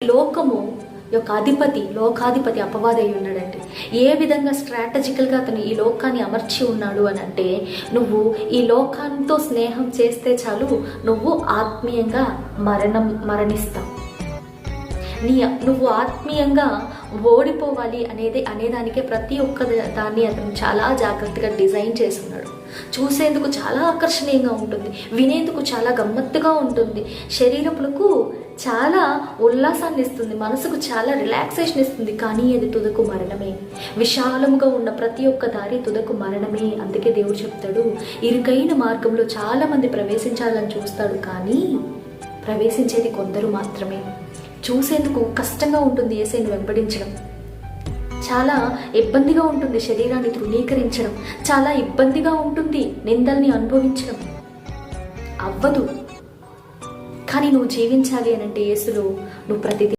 లోకము యొక్క అధిపతి, లోకాధిపతి అపవాదై ఉన్నాడంటే ఏ విధంగా స్ట్రాటజికల్గా అతను ఈ లోకాన్ని అమర్చి ఉన్నాడు అని అంటే, నువ్వు ఈ లోకంతో స్నేహం చేస్తే చాలు నువ్వు ఆత్మీయంగా మరణిస్తావు. నువ్వు ఆత్మీయంగా ఓడిపోవాలి అనేదానికే ప్రతి ఒక్క దాన్ని అతను చాలా జాగ్రత్తగా డిజైన్ చేసి ఉన్నాడు. చూసేందుకు చాలా ఆకర్షణీయంగా ఉంటుంది, వినేందుకు చాలా గమ్మత్తుగా ఉంటుంది, శరీరములకు చాలా ఉల్లాసాన్ని ఇస్తుంది, మనసుకు చాలా రిలాక్సేషన్ ఇస్తుంది. కానీ అది తుదకు మరణమే. విశాలముగా ఉన్న ప్రతి ఒక్క దారి తుదకు మరణమే. అందుకే దేవుడు చెప్తాడు, ఇరుకైన మార్గంలో చాలా మంది ప్రవేశించాలని చూస్తాడు, కానీ ప్రవేశించేది కొందరు మాత్రమే. చూసేందుకు కష్టంగా ఉంటుంది యేసుని వెంబడించడం, చాలా ఇబ్బందిగా ఉంటుంది శరీరాన్ని తృణీకరించడం, చాలా ఇబ్బందిగా ఉంటుంది నిందల్ని అనుభవించడం. అవ్వదు. కానీ నువ్వు జీవించాలి అని అంటే యేసులో నువ్వు ప్రతిదీ